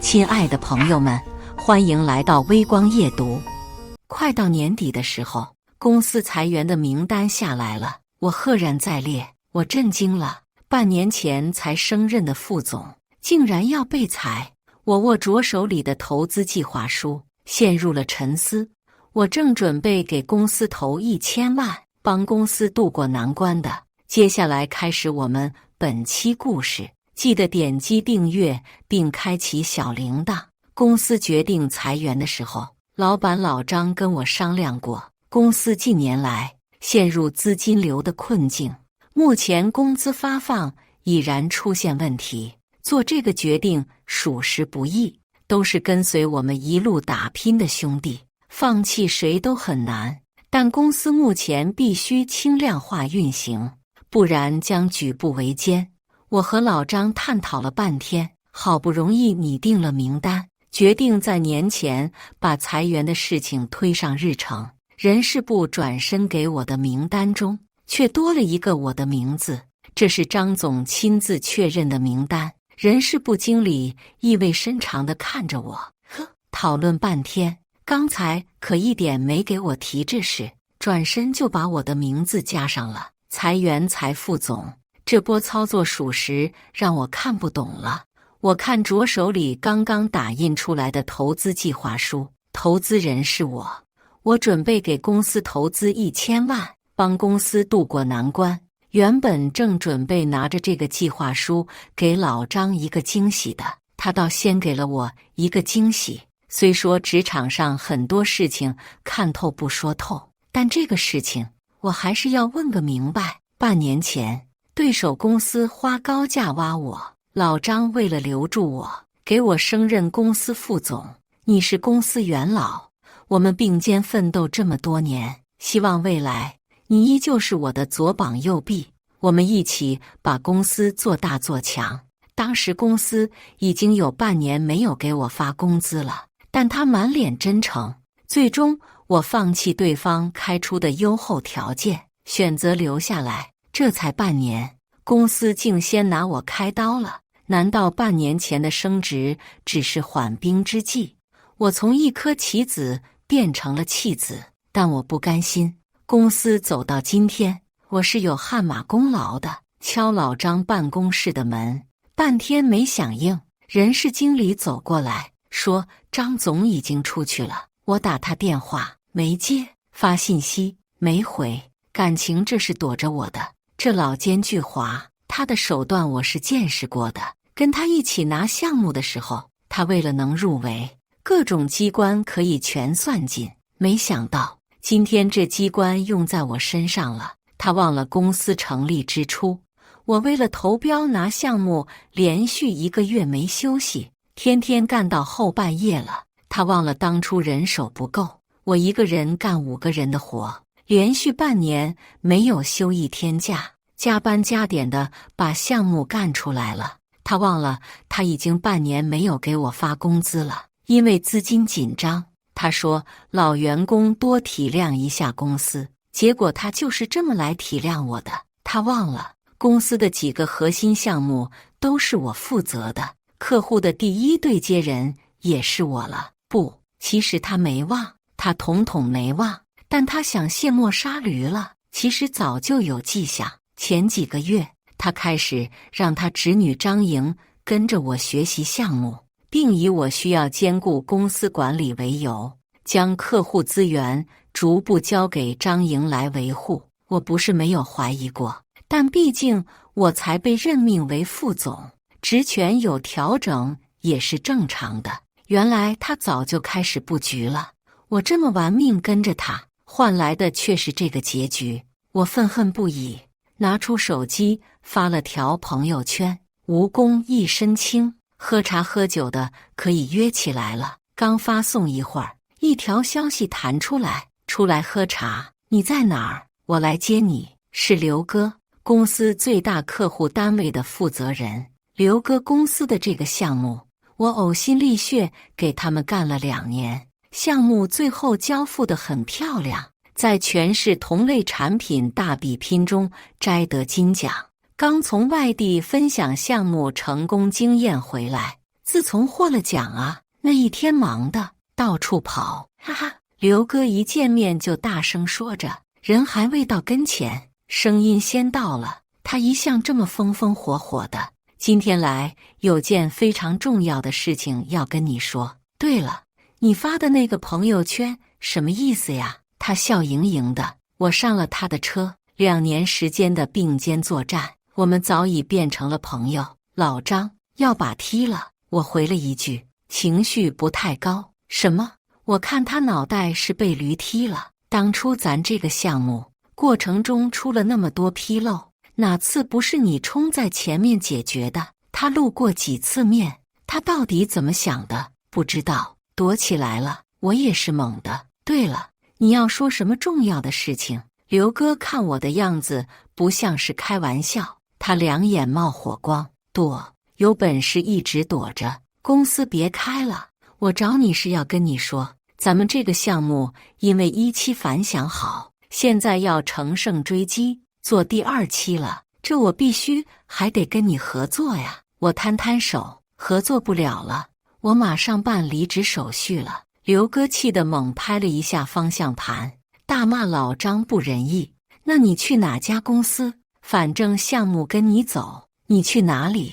亲爱的朋友们，欢迎来到微光夜读。快到年底的时候，公司裁员的名单下来了，我赫然在列，我震惊了。半年前才升任的副总，竟然要被裁。我握着手里的投资计划书，陷入了沉思。我正准备给公司投1000万，帮公司渡过难关的。接下来开始我们本期故事。记得点击订阅并开启小铃铛。公司决定裁员的时候，老板老张跟我商量过，公司近年来陷入资金流的困境，目前工资发放已然出现问题，做这个决定属实不易，都是跟随我们一路打拼的兄弟，放弃谁都很难，但公司目前必须轻量化运行，不然将举步维艰。我和老张探讨了半天，好不容易拟定了名单，决定在年前把裁员的事情推上日程。人事部转申给我的名单中，却多了一个我的名字，这是张总亲自确认的名单。人事部经理意味深长地看着我，讨论半天，刚才可一点没给我提这事，转身就把我的名字加上了。裁员裁副总，这波操作属实让我看不懂了。我看着手里刚刚打印出来的投资计划书，投资人是我准备给公司投资1000万，帮公司渡过难关。原本正准备拿着这个计划书给老张一个惊喜的，他倒先给了我一个惊喜。虽说职场上很多事情看透不说透，但这个事情我还是要问个明白。半年前对手公司花高价挖我，老张为了留住我，给我升任公司副总。你是公司元老，我们并肩奋斗这么多年，希望未来你依旧是我的左膀右臂，我们一起把公司做大做强。当时公司已经有半年没有给我发工资了，但他满脸真诚。最终我放弃对方开出的优厚条件，选择留下来。这才半年，公司竟先拿我开刀了。难道半年前的升职只是缓兵之计？我从一颗棋子变成了弃子，但我不甘心。公司走到今天，我是有汗马功劳的。敲老张办公室的门，半天没响应。人事经理走过来说，张总已经出去了。我打他电话没接，发信息没回，感情这是躲着我的。这老奸巨猾，他的手段我是见识过的。跟他一起拿项目的时候，他为了能入围，各种机关可以全算进。没想到今天这机关用在我身上了。他忘了公司成立之初，我为了投标拿项目，连续1个月没休息，天天干到后半夜了。他忘了当初人手不够，我一个人干5个人的活，连续半年没有休1天假，加班加点的把项目干出来了。他忘了他已经半年没有给我发工资了，因为资金紧张。他说老员工多体谅一下公司，结果他就是这么来体谅我的。他忘了公司的几个核心项目都是我负责的，客户的第一对接人也是我了。不，其实他没忘，他统统没忘，但他想卸磨杀驴了。其实早就有迹象，前几个月他开始让他侄女张莹跟着我学习项目，并以我需要兼顾公司管理为由，将客户资源逐步交给张莹来维护。我不是没有怀疑过，但毕竟我才被任命为副总，职权有调整也是正常的。原来他早就开始布局了，我这么玩命跟着他，换来的却是这个结局。我愤恨不已，拿出手机发了条朋友圈，无功一身轻，喝茶喝酒的可以约起来了。刚发送一会儿，一条消息弹出来，出来喝茶，你在哪儿？我来接你。是刘哥，公司最大客户单位的负责人。刘哥公司的这个项目，我呕心沥血给他们干了2年，项目最后交付得很漂亮，在全市同类产品大比拼中摘得金奖。刚从外地分享项目成功经验回来，自从获了奖啊，那一天忙的到处跑，哈哈。刘哥一见面就大声说着，人还未到跟前，声音先到了。他一向这么风风火火的，今天来有件非常重要的事情要跟你说。对了，你发的那个朋友圈什么意思呀？他笑盈盈的。我上了他的车，2年时间的并肩作战，我们早已变成了朋友。老张要把踢了，我回了一句，情绪不太高。什么？我看他脑袋是被驴踢了。当初咱这个项目过程中出了那么多纰漏，哪次不是你冲在前面解决的？他露过几次面，他到底怎么想的？不知道，躲起来了。我也是猛的。对了，你要说什么重要的事情？刘哥看我的样子不像是开玩笑，他两眼冒火光。躲，有本事一直躲着，公司别开了。我找你是要跟你说，咱们这个项目因为1期反响好，现在要乘胜追击，做第2期了，这我必须还得跟你合作呀。我摊摊手，合作不了了，我马上办离职手续了。刘哥气得猛拍了一下方向盘，大骂老张不仁义。那你去哪家公司？反正项目跟你走，你去哪里，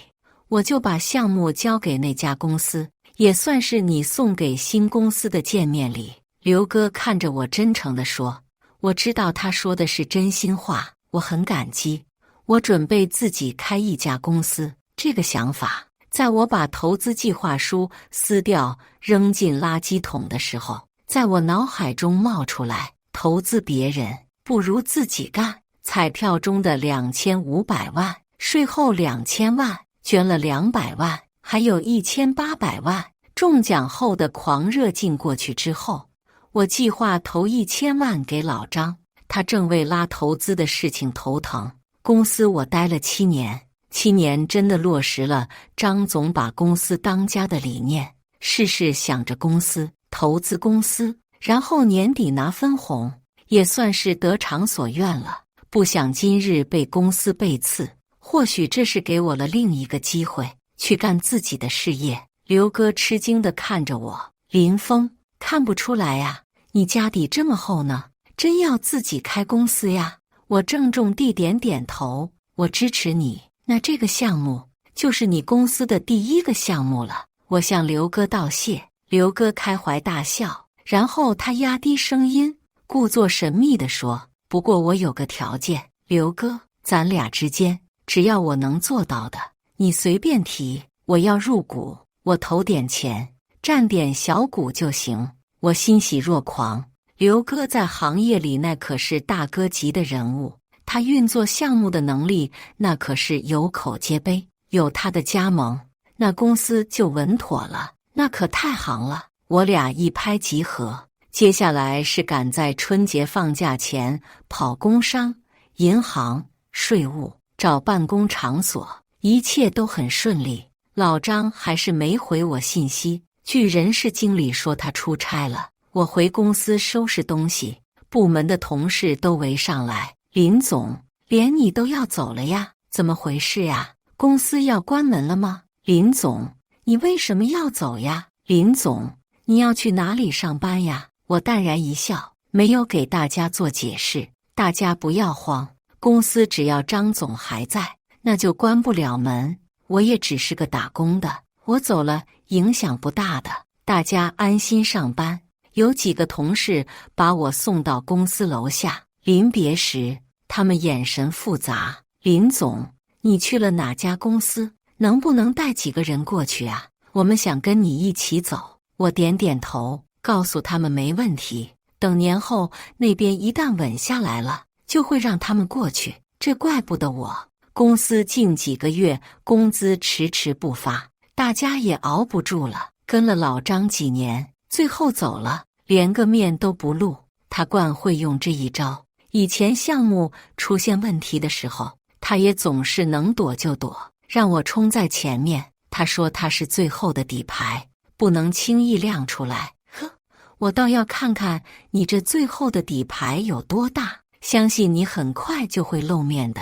我就把项目交给那家公司，也算是你送给新公司的见面礼。刘哥看着我真诚地说，我知道他说的是真心话，我很感激。我准备自己开一家公司，这个想法在我把投资计划书撕掉扔进垃圾桶的时候，在我脑海中冒出来。投资别人不如自己干。彩票中的2500万，税后2000万，捐了200万，还有1800万。中奖后的狂热劲过去之后，我计划投1000万给老张，他正为拉投资的事情头疼。公司我待了7年，7年真的落实了张总把公司当家的理念，事事想着公司，投资公司，然后年底拿分红，也算是得偿所愿了。不想今日被公司背刺，或许这是给我了另一个机会，去干自己的事业。刘哥吃惊地看着我，林峰，看不出来呀，你家底这么厚呢，真要自己开公司呀？我郑重地点点头，我支持你。那这个项目就是你公司的第1个项目了。我向刘哥道谢，刘哥开怀大笑，然后他压低声音，故作神秘地说，不过我有个条件，刘哥，咱俩之间只要我能做到的，你随便提。我要入股，我投点钱，占点小股就行。我欣喜若狂。刘哥在行业里那可是大哥级的人物，他运作项目的能力那可是有口皆碑，有他的加盟，那公司就稳妥了，那可太行了。我俩一拍即合。接下来是赶在春节放假前跑工商、银行、税务，找办公场所，一切都很顺利。老张还是没回我信息，据人事经理说他出差了。我回公司收拾东西，部门的同事都围上来，林总，连你都要走了呀？怎么回事呀？公司要关门了吗？林总，你为什么要走呀？林总，你要去哪里上班呀？我淡然一笑，没有给大家做解释。大家不要慌，公司只要张总还在，那就关不了门。我也只是个打工的，我走了影响不大的，大家安心上班。有几个同事把我送到公司楼下，临别时他们眼神复杂。林总，你去了哪家公司？能不能带几个人过去啊？我们想跟你一起走。我点点头，告诉他们没问题，等年后那边一旦稳下来了，就会让他们过去。这怪不得我，公司近几个月工资迟迟不发，大家也熬不住了。跟了老张几年，最后走了，连个面都不露。他惯会用这一招，以前项目出现问题的时候，他也总是能躲就躲，让我冲在前面。他说他是最后的底牌，不能轻易亮出来。呵，我倒要看看你这最后的底牌有多大，相信你很快就会露面的，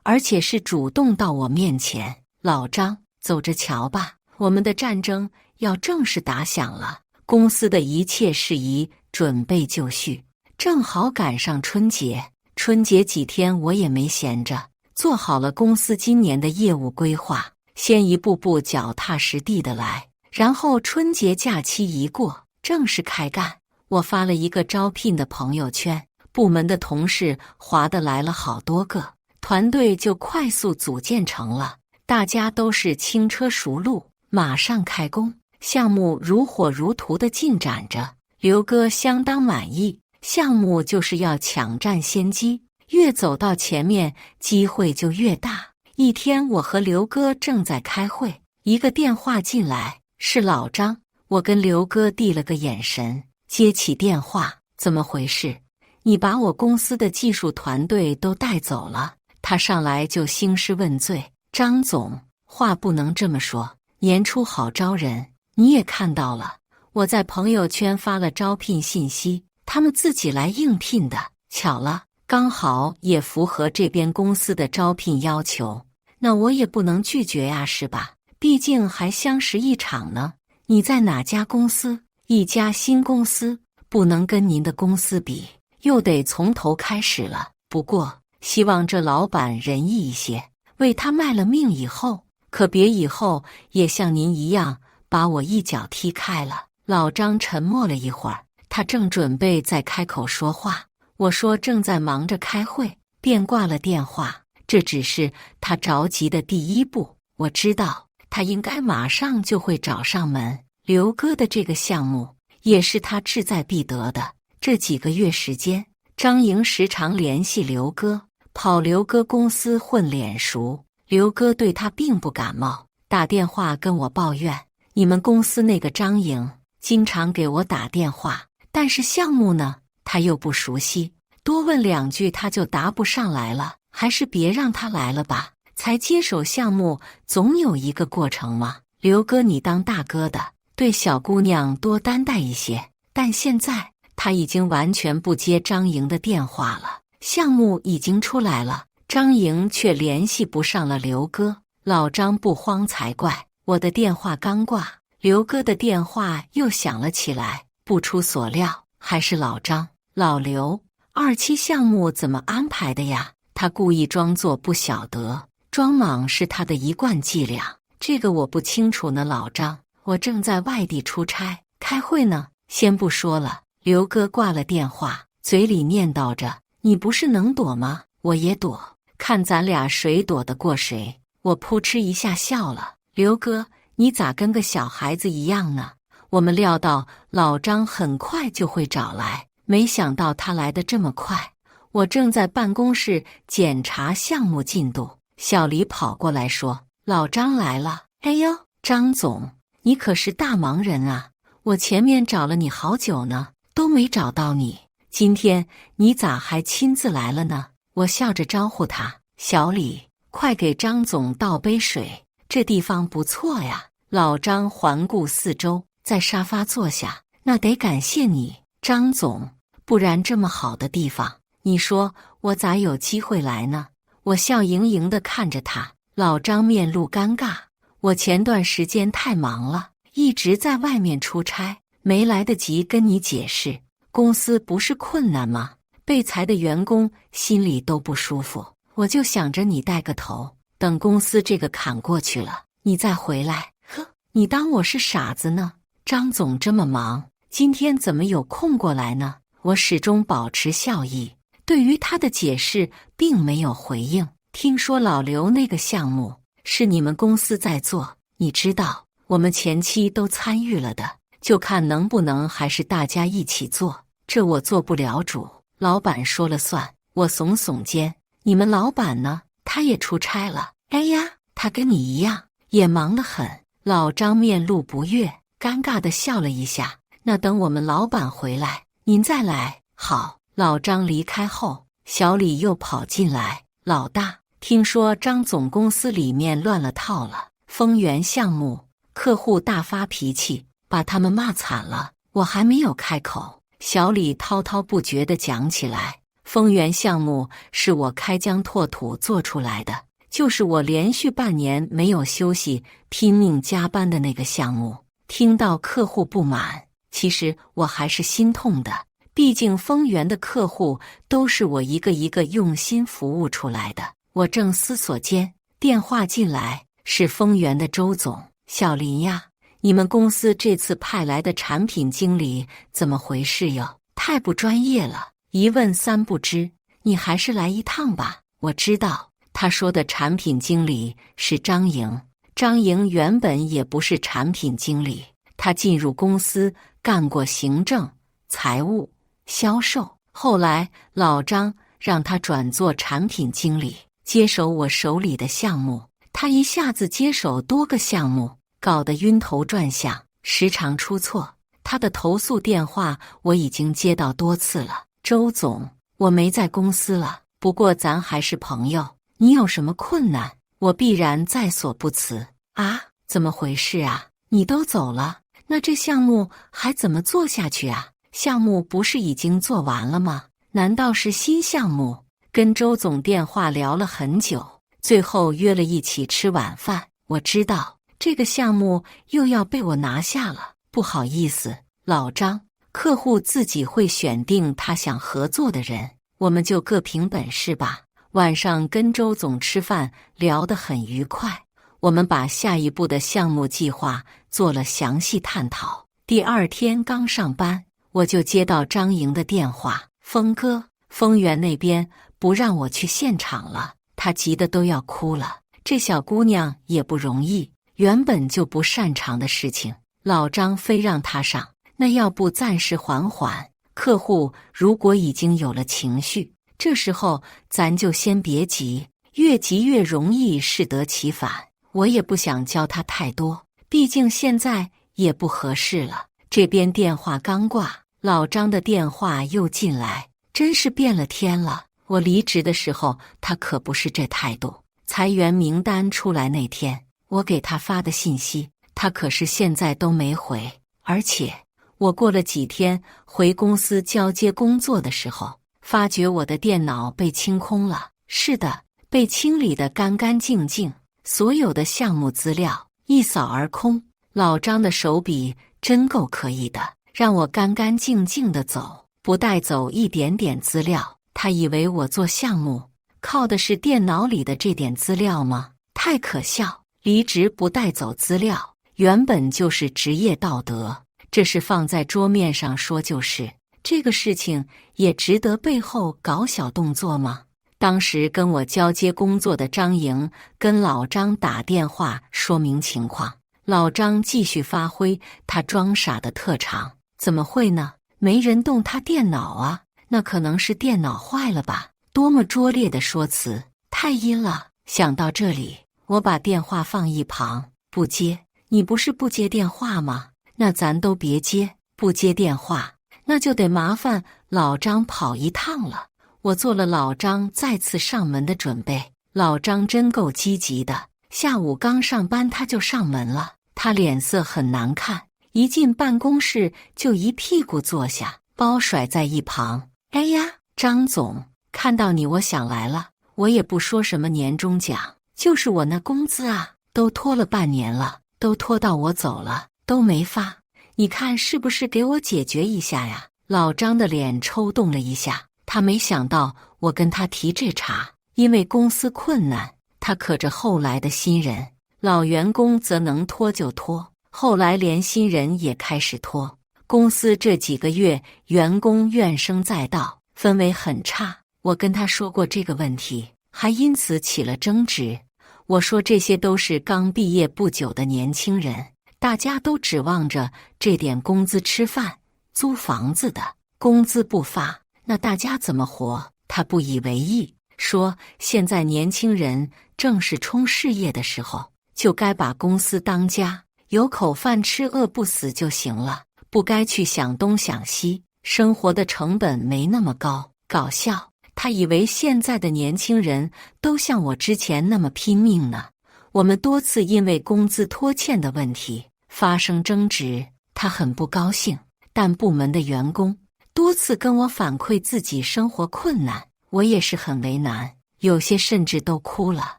而且是主动到我面前。老张，走着瞧吧。我们的战争要正式打响了，公司的一切事宜准备就绪，正好赶上春节。春节几天我也没闲着，做好了公司今年的业务规划，先一步步脚踏实地的来，然后春节假期一过，正式开干。我发了一个招聘的朋友圈，部门的同事划得来了好多个，团队就快速组建成了，大家都是轻车熟路，马上开工，项目如火如荼地进展着。刘哥相当满意，项目就是要抢占先机，越走到前面机会就越大。一天我和刘哥正在开会，一个电话进来，是老张。我跟刘哥递了个眼神，接起电话，怎么回事？你把我公司的技术团队都带走了。他上来就兴师问罪，张总，话不能这么说，年初好招人，你也看到了，我在朋友圈发了招聘信息，他们自己来应聘的，巧了，刚好也符合这边公司的招聘要求，那我也不能拒绝呀，是吧？毕竟还相识一场呢。你在哪家公司？一家新公司，不能跟您的公司比，又得从头开始了。不过希望这老板仁义一些，为他卖了命以后，可别以后也像您一样把我一脚踢开了。老张沉默了一会儿，他正准备再开口说话，我说正在忙着开会，便挂了电话。这只是他着急的第一步，我知道他应该马上就会找上门。刘哥的这个项目也是他志在必得的。这几个月时间，张莹时常联系刘哥，跑刘哥公司混脸熟。刘哥对他并不感冒，打电话跟我抱怨，你们公司那个张莹经常给我打电话，但是项目呢，他又不熟悉，多问两句他就答不上来了，还是别让他来了吧，才接手项目总有一个过程嘛。刘哥，你当大哥的，对小姑娘多担待一些。但现在他已经完全不接张莹的电话了，项目已经出来了，张莹却联系不上了刘哥。老张不慌才怪，我的电话刚挂，刘哥的电话又响了起来。不出所料，还是老张。老刘，2期项目怎么安排的呀？他故意装作不晓得，装莽是他的一贯伎俩。这个我不清楚呢，老张，我正在外地出差，开会呢，先不说了。刘哥挂了电话，嘴里念叨着：“你不是能躲吗？我也躲，看咱俩谁躲得过谁。”我扑哧一下笑了。刘哥，你咋跟个小孩子一样呢？我们料到老张很快就会找来，没想到他来得这么快。我正在办公室检查项目进度，小黎跑过来说：“老张来了。”哎呦，张总，你可是大忙人啊！我前面找了你好久呢，都没找到你。今天你咋还亲自来了呢？我笑着招呼他：“小李，快给张总倒杯水，这地方不错呀。”老张环顾四周，在沙发坐下：“那得感谢你，张总，不然这么好的地方，你说我咋有机会来呢？”我笑盈盈地看着他，老张面露尴尬：“我前段时间太忙了，一直在外面出差，没来得及跟你解释。公司不是困难吗？被裁的员工心里都不舒服，我就想着你带个头，等公司这个坎过去了，你再回来。”呵，你当我是傻子呢？张总这么忙，今天怎么有空过来呢？我始终保持笑意，对于他的解释并没有回应。听说老刘那个项目是你们公司在做，你知道我们前期都参与了的，就看能不能还是大家一起做，这我做不了主，老板说了算。我耸耸肩：“你们老板呢？他也出差了？”“哎呀，他跟你一样，也忙得很。”老张面露不悦，尴尬地笑了一下：“那等我们老板回来，您再来。”好。老张离开后，小李又跑进来：“老大，听说张总公司里面乱了套了，丰源项目客户大发脾气，把他们骂惨了。”我还没有开口，小李滔滔不绝地讲起来：“丰源项目是我开疆拓土做出来的，就是我连续半年没有休息，拼命加班的那个项目。听到客户不满，其实我还是心痛的，毕竟丰源的客户都是我一个一个用心服务出来的。我正思索间，电话进来，是丰源的周总。小林呀，你们公司这次派来的产品经理怎么回事哟？太不专业了，一问三不知，你还是来一趟吧。我知道，他说的产品经理是张莹。张莹原本也不是产品经理，她进入公司干过行政、财务、销售，后来老张让她转做产品经理，接手我手里的项目。她一下子接手多个项目，搞得晕头转向，时常出错。她的投诉电话我已经接到多次了。周总，我没在公司了，不过咱还是朋友，你有什么困难，我必然在所不辞。啊，怎么回事啊？你都走了，那这项目还怎么做下去啊？项目不是已经做完了吗？难道是新项目？跟周总电话聊了很久，最后约了一起吃晚饭。我知道这个项目又要被我拿下了，不好意思，老张，客户自己会选定他想合作的人，我们就各凭本事吧。晚上跟周总吃饭，聊得很愉快。我们把下一步的项目计划做了详细探讨。第二天刚上班，我就接到张莹的电话：峰哥，丰源那边不让我去现场了。她急得都要哭了。这小姑娘也不容易，原本就不擅长的事情，老张非让她上。那要不暂时缓缓，客户如果已经有了情绪，这时候咱就先别急，越急越容易适得其反。我也不想教他太多，毕竟现在也不合适了。这边电话刚挂，老张的电话又进来，真是变了天了。我离职的时候，他可不是这态度。裁员名单出来那天，我给他发的信息，他可是现在都没回。而且我过了几天回公司交接工作的时候，发觉我的电脑被清空了。是的，被清理得干干净净。所有的项目资料一扫而空，老张的手笔真够可以的，让我干干净净的走，不带走一点点资料。他以为我做项目靠的是电脑里的这点资料吗？太可笑！离职不带走资料，原本就是职业道德，这是放在桌面上说就是。这个事情也值得背后搞小动作吗？当时跟我交接工作的张莹跟老张打电话说明情况，老张继续发挥他装傻的特长。怎么会呢？没人动他电脑啊，那可能是电脑坏了吧？多么拙劣的说辞，太阴了。想到这里，我把电话放一旁，不接。你不是不接电话吗？那咱都别接，不接电话，那就得麻烦老张跑一趟了。我做了老张再次上门的准备。老张真够积极的，下午刚上班他就上门了。他脸色很难看，一进办公室就一屁股坐下，包甩在一旁。哎呀，张总，看到你我想来了。我也不说什么年终奖，就是我那工资啊，都拖了半年了，都拖到我走了都没发，你看是不是给我解决一下呀？老张的脸抽动了一下。他没想到我跟他提这茬，因为公司困难，他可着后来的新人，老员工则能拖就拖，后来连新人也开始拖。公司这几个月员工怨声载道，氛围很差。我跟他说过这个问题，还因此起了争执。我说这些都是刚毕业不久的年轻人，大家都指望着这点工资吃饭、租房子的，工资不发，那大家怎么活？他不以为意，说现在年轻人正是冲事业的时候，就该把公司当家，有口饭吃，饿不死就行了，不该去想东想西，生活的成本没那么高。搞笑，他以为现在的年轻人都像我之前那么拼命呢。我们多次因为工资拖欠的问题发生争执，他很不高兴，但部门的员工多次跟我反馈自己生活困难，我也是很为难，有些甚至都哭了。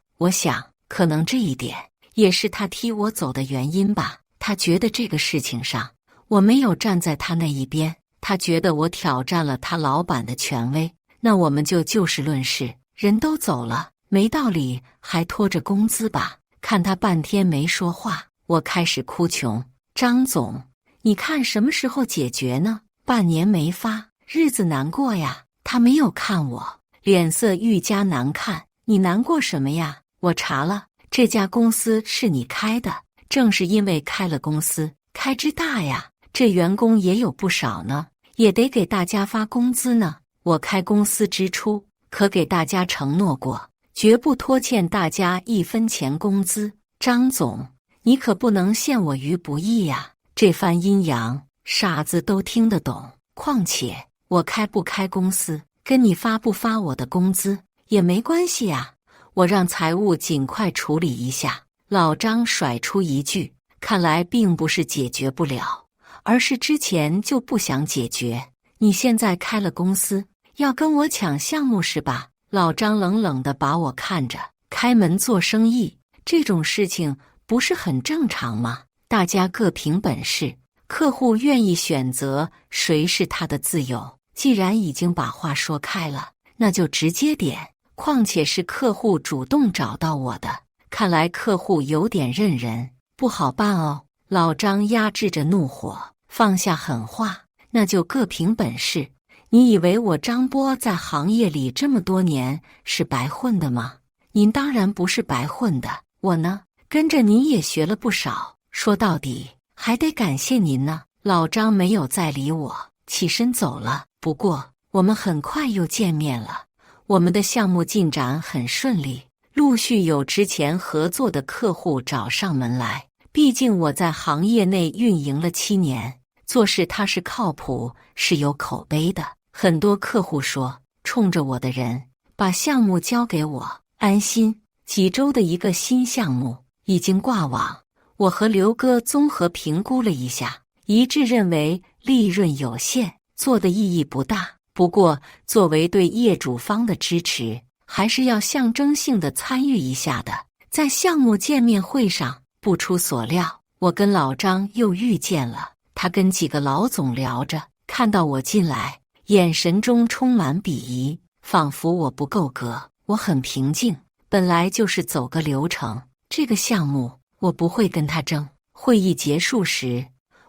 我想，可能这一点也是他踢我走的原因吧。他觉得这个事情上我没有站在他那一边，他觉得我挑战了他老板的权威。那我们就事论事，人都走了，没道理还拖着工资吧。看他半天没说话，我开始哭穷。张总，你看什么时候解决呢？半年没发，日子难过呀。他没有看我，脸色愈加难看。你难过什么呀？我查了，这家公司是你开的，正是因为开了公司，开支大呀，这员工也有不少呢，也得给大家发工资呢。我开公司之初，可给大家承诺过，绝不拖欠大家一分钱工资。张总，你可不能陷我于不义呀。这番阴阳，傻子都听得懂。况且我开不开公司，跟你发不发我的工资也没关系呀。我让财务尽快处理一下。老张甩出一句，看来并不是解决不了，而是之前就不想解决。你现在开了公司，要跟我抢项目是吧？老张冷冷地把我看着。开门做生意这种事情不是很正常吗？大家各凭本事，客户愿意选择谁是他的自由。既然已经把话说开了，那就直接点。况且是客户主动找到我的，看来客户有点认人，不好办哦。老张压制着怒火，放下狠话，那就各凭本事。你以为我张波在行业里这么多年是白混的吗？您当然不是白混的，我呢，跟着您也学了不少，说到底还得感谢您呢。老张没有再理我，起身走了。不过我们很快又见面了，我们的项目进展很顺利，陆续有之前合作的客户找上门来。毕竟我在行业内运营了7年，做事踏实靠谱，是有口碑的。很多客户说，冲着我的人把项目交给我，安心。几周的一个新项目已经挂网，我和刘哥综合评估了一下，一致认为利润有限，做的意义不大。不过作为对业主方的支持，还是要象征性的参与一下的。在项目见面会上，不出所料，我跟老张又遇见了。他跟几个老总聊着，看到我进来，眼神中充满鄙夷，仿佛我不够格。我很平静，本来就是走个流程，这个项目我不会跟他争。会议结束时，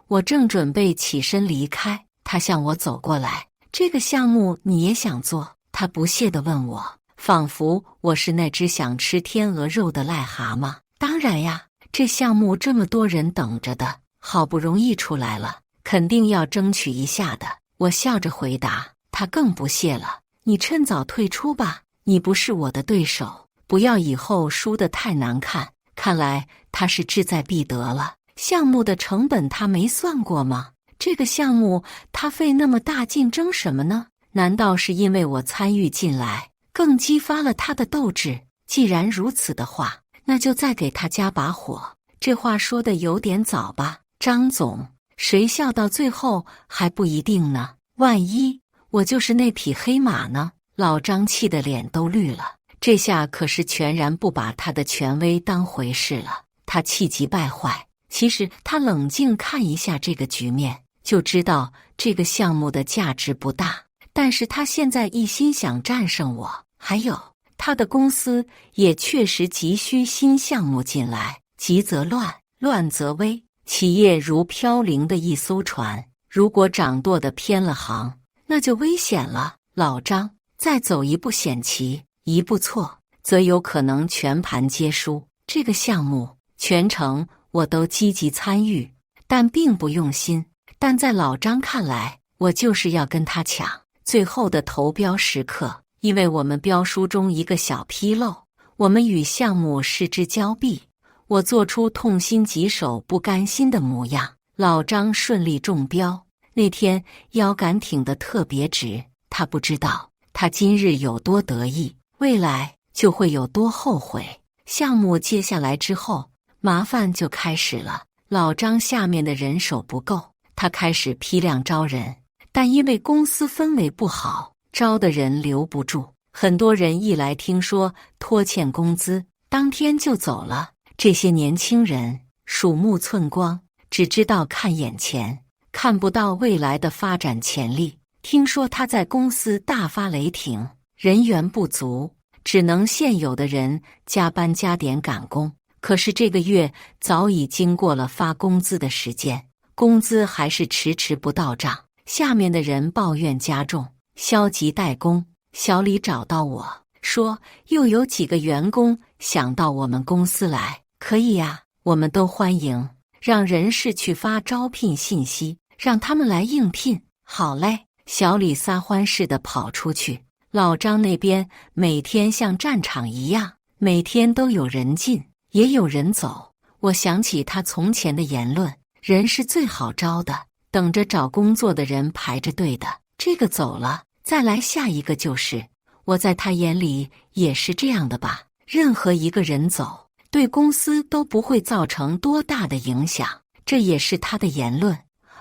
我正准备起身离开，他向我走过来。这个项目你也想做？他不屑地问我，仿佛我是那只想吃天鹅肉的癞蛤蟆。当然呀，这项目这么多人等着的，好不容易出来了，肯定要争取一下的。我笑着回答，他更不屑了。你趁早退出吧，你不是我的对手，不要以后输得太难看。看来他是志在必得了。项目的成本他没算过吗？这个项目他费那么大劲争什么呢？难道是因为我参与进来，更激发了他的斗志？既然如此的话，那就再给他加把火。这话说的有点早吧，张总，谁笑到最后还不一定呢。万一我就是那匹黑马呢？老张气得脸都绿了，这下可是全然不把他的权威当回事了。他气急败坏。其实他冷静看一下这个局面，就知道这个项目的价值不大，但是他现在一心想战胜我。还有他的公司也确实急需新项目进来，急则乱，乱则危。企业如飘零的一艘船，如果掌舵的偏了航，那就危险了。老张，再走一步险棋，一步错，则有可能全盘皆输。这个项目全程我都积极参与，但并不用心。但在老张看来，我就是要跟他抢最后的投标时刻。因为我们标书中一个小纰漏，我们与项目失之交臂。我做出痛心疾首不甘心的模样。老张顺利中标，那天腰杆挺得特别直。他不知道，他今日有多得意，未来就会有多后悔。项目接下来之后，麻烦就开始了。老张下面的人手不够，他开始批量招人，但因为公司氛围不好，招的人留不住。很多人一来听说拖欠工资，当天就走了。这些年轻人鼠目寸光，只知道看眼前，看不到未来的发展潜力。听说他在公司大发雷霆，人员不足，只能现有的人加班加点赶工。可是这个月早已经过了发工资的时间，工资还是迟迟不到账，下面的人抱怨加重，消极怠工。小李找到我说，又有几个员工想到我们公司来。可以呀，我们都欢迎，让人事去发招聘信息，让他们来应聘。好嘞，小李撒欢似的跑出去。老张那边每天像战场一样，每天都有人进，也有人走。我想起他从前的言论，人是最好招的，等着找工作的人排着队的，这个走了，再来下一个就是。我在他眼里也是这样的吧，任何一个人走，对公司都不会造成多大的影响，这也是他的言论，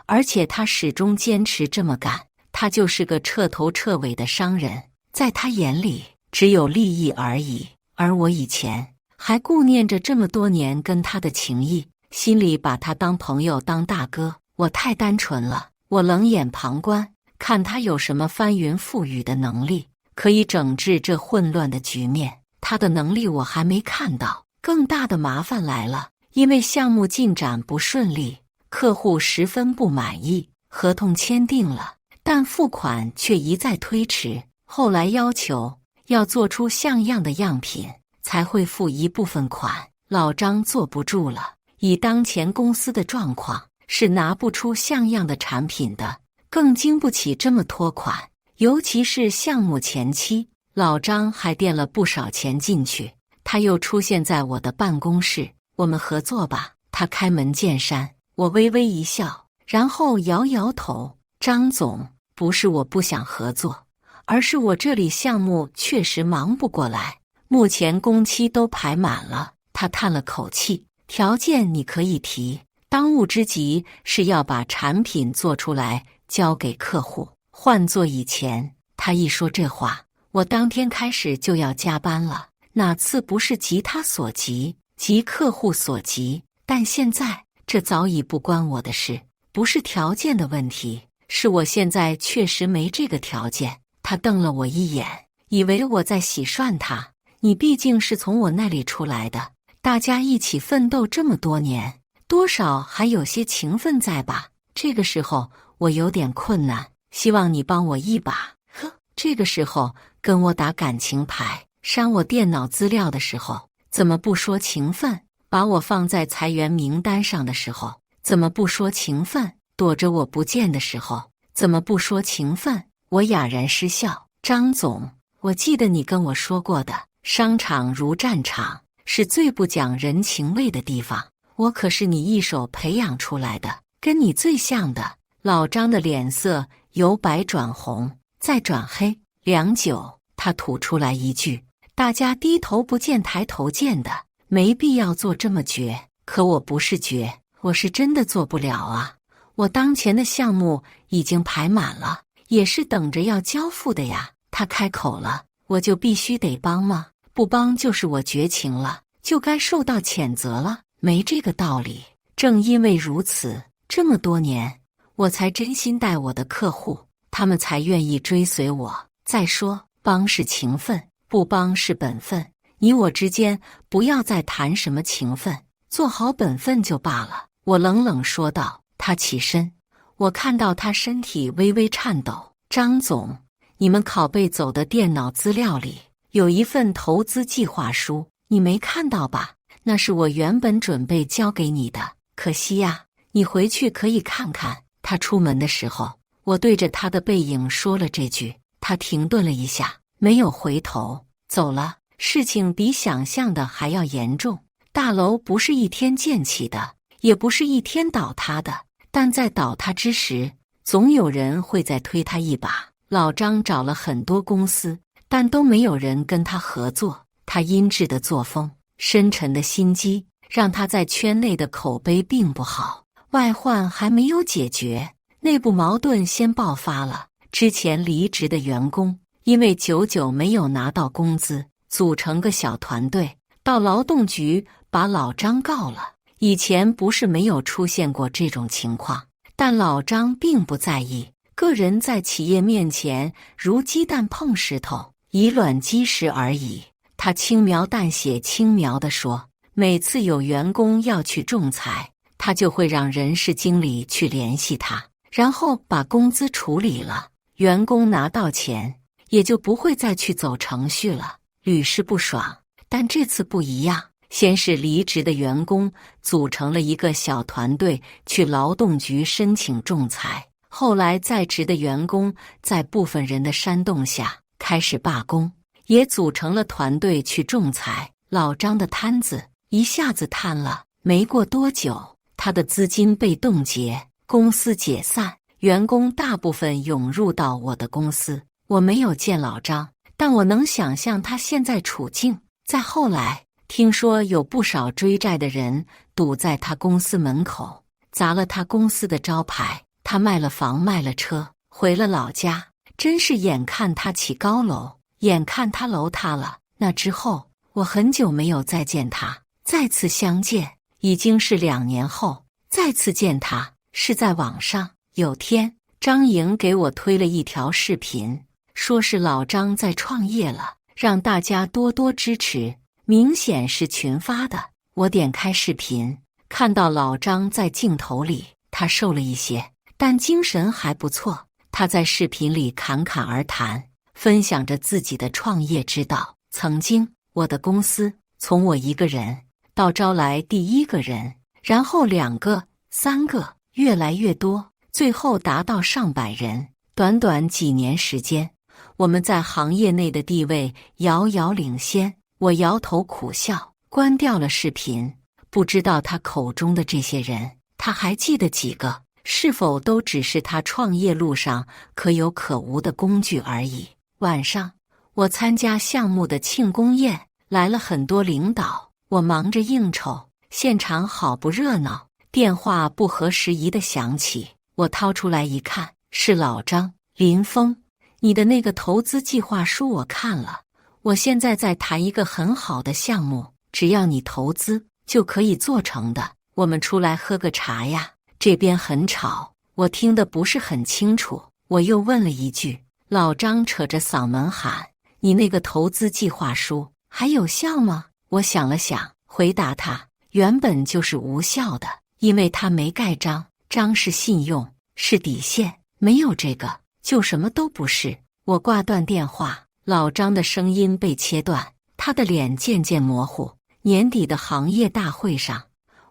而且他始终坚持这么干。他就是个彻头彻尾的商人，在他眼里只有利益而已。而我以前还顾念着这么多年跟他的情谊，心里把他当朋友当大哥。我太单纯了，我冷眼旁观，看他有什么翻云覆雨的能力，可以整治这混乱的局面。他的能力我还没看到。更大的麻烦来了，因为项目进展不顺利，客户十分不满意，合同签订了，但付款却一再推迟。后来要求要做出像样的样品，才会付一部分款。老张坐不住了，以当前公司的状况，是拿不出像样的产品的，更经不起这么拖款。尤其是项目前期，老张还垫了不少钱进去。他又出现在我的办公室，我们合作吧。他开门见山，我微微一笑，然后摇摇头。张总，不是我不想合作，而是我这里项目确实忙不过来，目前工期都排满了。他叹了口气，条件你可以提，当务之急是要把产品做出来交给客户。换做以前，他一说这话，我当天开始就要加班了，哪次不是急他所急，急客户所急？但现在这早已不关我的事，不是条件的问题，是我现在确实没这个条件。他瞪了我一眼，以为我在洗涮他。你毕竟是从我那里出来的，大家一起奋斗这么多年，多少还有些情分在吧？这个时候我有点困难，希望你帮我一把。呵，这个时候跟我打感情牌，删我电脑资料的时候，怎么不说情分？把我放在裁员名单上的时候，怎么不说情分？躲着我不见的时候，怎么不说情分？我哑然失笑。张总，我记得你跟我说过的，商场如战场，是最不讲人情味的地方。我可是你一手培养出来的，跟你最像的。老张的脸色由白转红，再转黑。良久，他吐出来一句：大家低头不见抬头见的，没必要做这么绝。可我不是绝，我是真的做不了啊。我当前的项目已经排满了，也是等着要交付的呀。他开口了，我就必须得帮吗？不帮就是我绝情了，就该受到谴责了。没这个道理。正因为如此，这么多年我才真心待我的客户，他们才愿意追随我。再说，帮是情分，不帮是本分。你我之间不要再谈什么情分，做好本分就罢了。我冷冷说道。他起身，我看到他身体微微颤抖。张总，你们拷贝走的电脑资料里有一份投资计划书，你没看到吧？那是我原本准备交给你的，可惜呀，你回去可以看看。他出门的时候，我对着他的背影说了这句。他停顿了一下，没有回头，走了。事情比想象的还要严重。大楼不是一天建起的，也不是一天倒塌的，但在倒塌之时，总有人会再推他一把。老张找了很多公司，但都没有人跟他合作。他阴鸷的作风，深沉的心机，让他在圈内的口碑并不好。外患还没有解决，内部矛盾先爆发了。之前离职的员工因为久久没有拿到工资，组成个小团队，到劳动局把老张告了。以前不是没有出现过这种情况，但老张并不在意。个人在企业面前如鸡蛋碰石头，以卵击石而已。他轻描淡写轻描地说，每次有员工要去仲裁，他就会让人事经理去联系他，然后把工资处理了，员工拿到钱也就不会再去走程序了，屡试不爽。但这次不一样，先是离职的员工组成了一个小团队去劳动局申请仲裁，后来在职的员工在部分人的煽动下开始罢工，也组成了团队去仲裁。老张的摊子一下子瘫了，没过多久，他的资金被冻结，公司解散，员工大部分涌入到我的公司。我没有见老张，但我能想象他现在处境。再后来，听说有不少追债的人堵在他公司门口，砸了他公司的招牌。他卖了房，卖了车，回了老家。真是眼看他起高楼，眼看他楼塌了。那之后，我很久没有再见他。再次相见，已经是2年后。再次见他，是在网上。有天，张莹给我推了一条视频，说是老张在创业了，让大家多多支持。明显是群发的。我点开视频，看到老张在镜头里，他瘦了一些，但精神还不错。他在视频里侃侃而谈，分享着自己的创业之道。曾经，我的公司从我一个人到招来第1个人，然后2个、3个，越来越多，最后达到上百人。短短几年时间，我们在行业内的地位遥遥领先。我摇头苦笑，关掉了视频。不知道他口中的这些人，他还记得几个？是否都只是他创业路上可有可无的工具而已？晚上，我参加项目的庆功宴，来了很多领导，我忙着应酬，现场好不热闹。电话不合时宜的响起，我掏出来一看，是老张。林峰，你的那个投资计划书我看了，我现在在谈一个很好的项目，只要你投资就可以做成的。我们出来喝个茶呀。这边很吵，我听得不是很清楚。我又问了一句，老张扯着嗓门喊，你那个投资计划书还有效吗？我想了想，回答他，原本就是无效的，因为他没盖章，章是信用，是底线，没有这个就什么都不是。我挂断电话，老张的声音被切断，他的脸渐渐模糊。年底的行业大会上，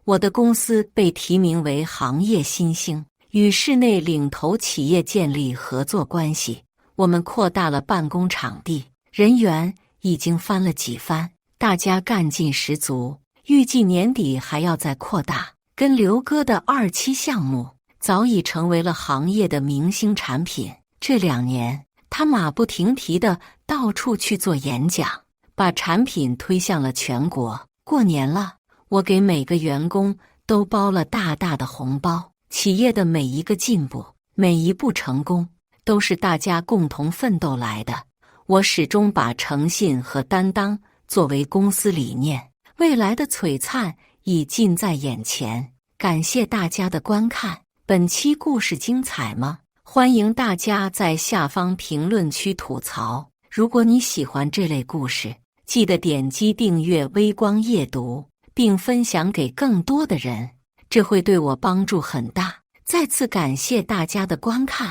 我的公司被提名为行业新星，与市内领头企业建立合作关系。我们扩大了办公场地，人员已经翻了几番，大家干劲十足。预计年底还要再扩大。跟刘哥的2期项目早已成为了行业的明星产品。这2年，他马不停蹄地到处去做演讲，把产品推向了全国。过年了，我给每个员工都包了大大的红包。企业的每一个进步，每一步成功，都是大家共同奋斗来的。我始终把诚信和担当作为公司理念，未来的璀璨已近在眼前。感谢大家的观看。本期故事精彩吗？欢迎大家在下方评论区吐槽。如果你喜欢这类故事，记得点击订阅微光夜读，并分享给更多的人，这会对我帮助很大。再次感谢大家的观看。